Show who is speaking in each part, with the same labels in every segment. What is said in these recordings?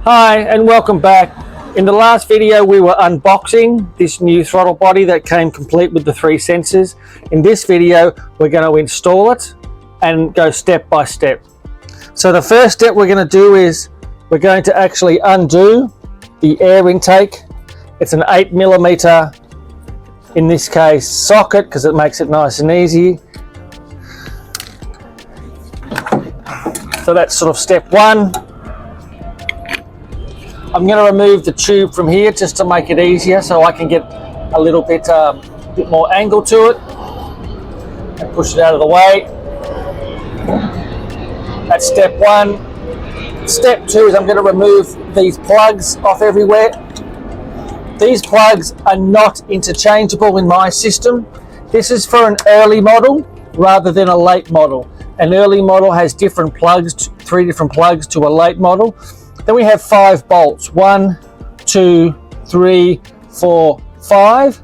Speaker 1: Hi and welcome back. In the last video we were unboxing this new throttle body that came complete with the 3 sensors. In this video we're going to install it and go step by step. So the first step we're going to do is we're going to actually undo the air intake. It's an 8mm, in this case, socket, because it makes it nice and easy. So that's sort of step 1. I'm going to remove the tube from here just to make it easier, so I can get a little bit more angle to it and push it out of the way. That's step 1. Step 2 is I'm going to remove these plugs off everywhere. These plugs are not interchangeable in my system. This is for an early model rather than a late model. An early model has different plugs, 3 different plugs to a late model. Then we have 5 bolts, 1, 2, 3, 4, 5,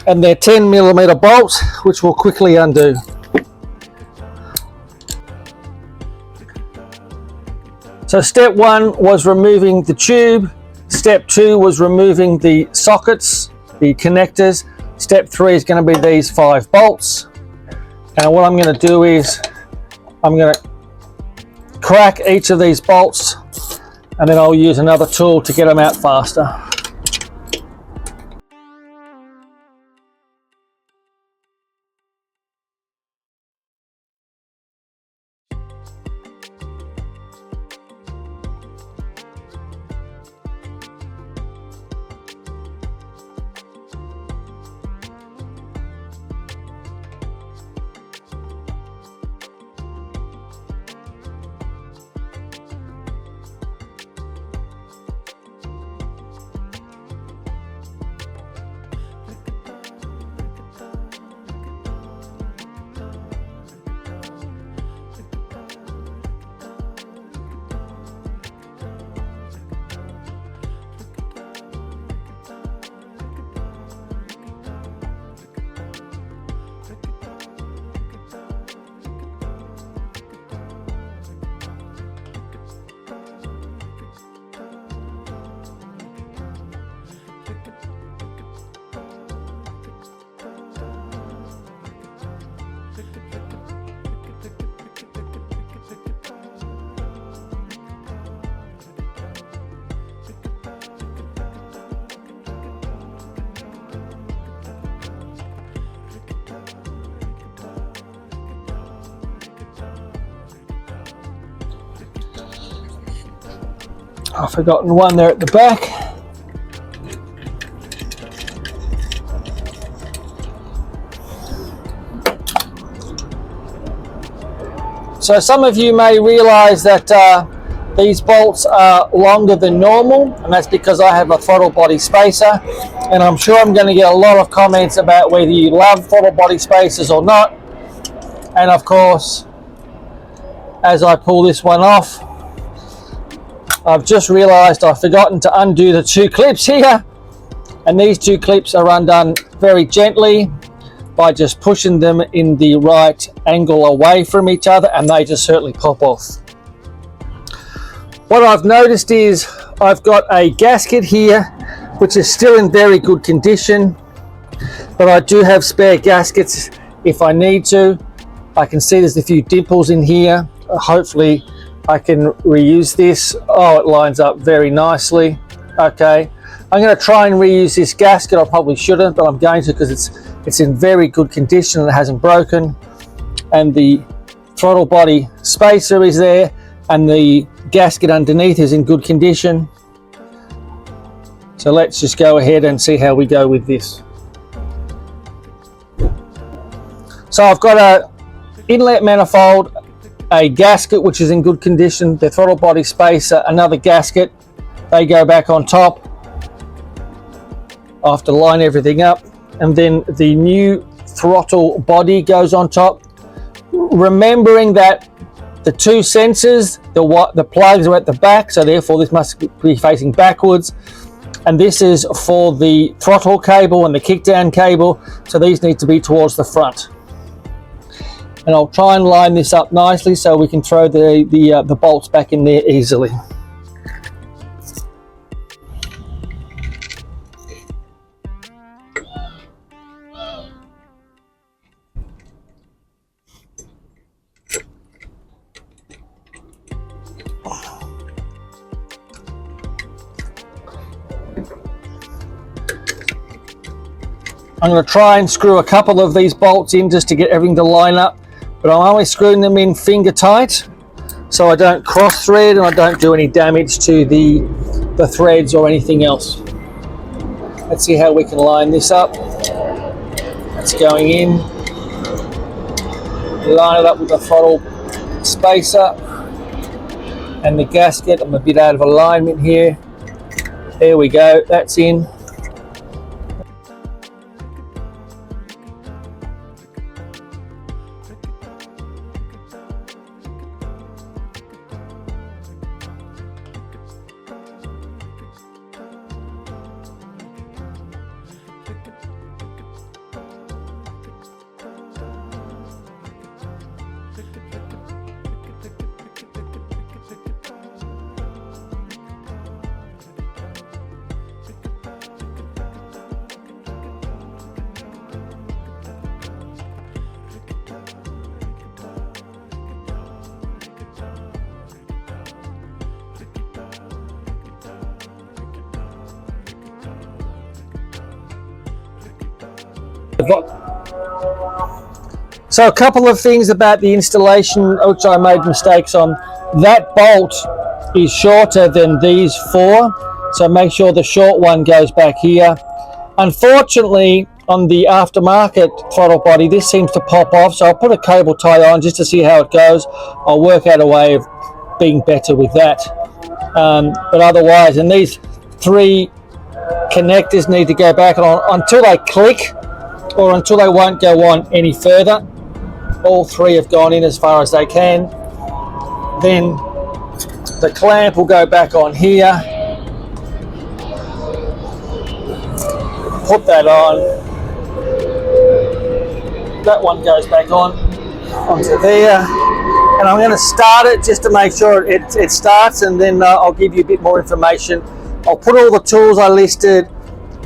Speaker 1: and they're 10mm bolts, which we'll quickly undo. So step 1 was removing the tube. Step 2 was removing the sockets, the connectors. Step 3 is going to be these 5 bolts. And what I'm going to do is I'm going to crack each of these bolts, and then I'll use another tool to get them out faster. I've forgotten one there at the back. So some of you may realize that these bolts are longer than normal, and that's because I have a throttle body spacer, and I'm sure I'm going to get a lot of comments about whether you love throttle body spacers or not. And of course, as I pull this one off, I've just realized I've forgotten to undo the 2 clips here, and these 2 clips are undone very gently by just pushing them in the right angle away from each other, and they just certainly pop off. What I've noticed is I've got a gasket here which is still in very good condition, but I do have spare gaskets if I need to. I can see there's a few dimples in here. Hopefully I can reuse this. Oh, it lines up very nicely. Okay, I'm going to try and reuse this gasket. I probably shouldn't, but I'm going to because it's in very good condition and it hasn't broken. And the throttle body spacer is there, and the gasket underneath is in good condition. So let's just go ahead and see how we go with this. So I've got a inlet manifold, a gasket which is in good condition, the throttle body spacer, another gasket. They go back on top. I have to line everything up, and then the new throttle body goes on top. Remembering that the 2 sensors, the plugs are at the back, so therefore this must be facing backwards. And this is for the throttle cable and the kickdown cable, so these need to be towards the front. And I'll try and line this up nicely so we can throw the bolts back in there easily. I'm going to try and screw a couple of these bolts in just to get everything to line up, but I'm only screwing them in finger tight so I don't cross thread and I don't do any damage to the threads or anything else. Let's see how we can line this up. It's going in. Line it up with the throttle spacer and the gasket. I'm a bit out of alignment here. There we go, that's in. So a couple of things about the installation which I made mistakes on. That bolt is shorter than these four, so make sure the short one goes back here. Unfortunately, on the aftermarket throttle body, this seems to pop off, so I'll put a cable tie on just to see how it goes. I'll work out a way of being better with that. But otherwise, and these three connectors need to go back on until they click or until they won't go on any further. All three have gone in as far as they can. Then the clamp will go back on here. Put that on. That one goes back on onto there. And I'm going to start it just to make sure it starts, and then I'll give you a bit more information. I'll put all the tools I listed.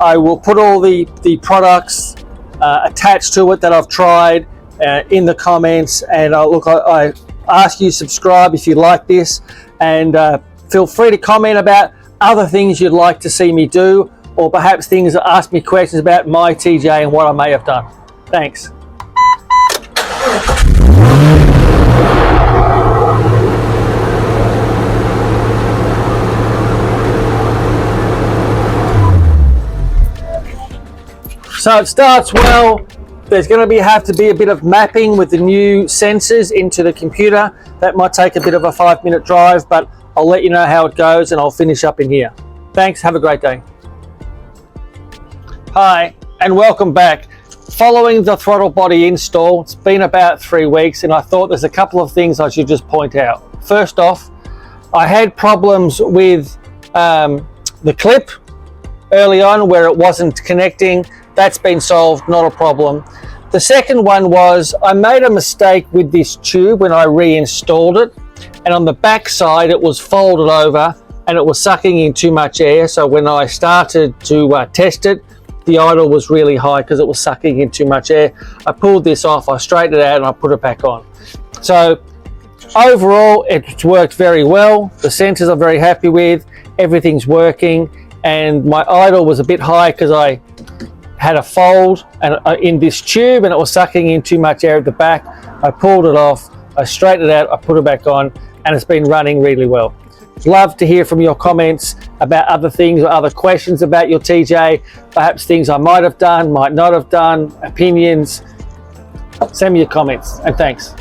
Speaker 1: I will put all the products attached to it that I've tried in the comments, and I ask you to subscribe if you like this, and feel free to comment about other things you'd like to see me do, or perhaps things that ask me questions about my TJ and what I may have done. Thanks. So it starts well. There's going to have to be a bit of mapping with the new sensors into the computer. That might take a bit of a 5-minute drive, but I'll let you know how it goes and I'll finish up in here. Thanks, have a great day. Hi, and welcome back. Following the throttle body install, it's been about 3 weeks, and I thought there's a couple of things I should just point out. First off, I had problems with the clip early on where it wasn't connecting. That's been solved, not a problem. The second one was I made a mistake with this tube when I reinstalled it, and on the back side it was folded over and it was sucking in too much air. So when I started to test it, the idle was really high because it was sucking in too much air. I pulled this off, I straightened it out, and I put it back on. So overall, it's worked very well. The sensors I'm very happy with, everything's working, and my idle was a bit high because I had a fold and in this tube and it was sucking in too much air at the back. I pulled it off, I straightened it out, I put it back on, and it's been running really well. Love to hear from your comments about other things or other questions about your TJ, perhaps things I might have done, might not have done, opinions. Send me your comments, and thanks.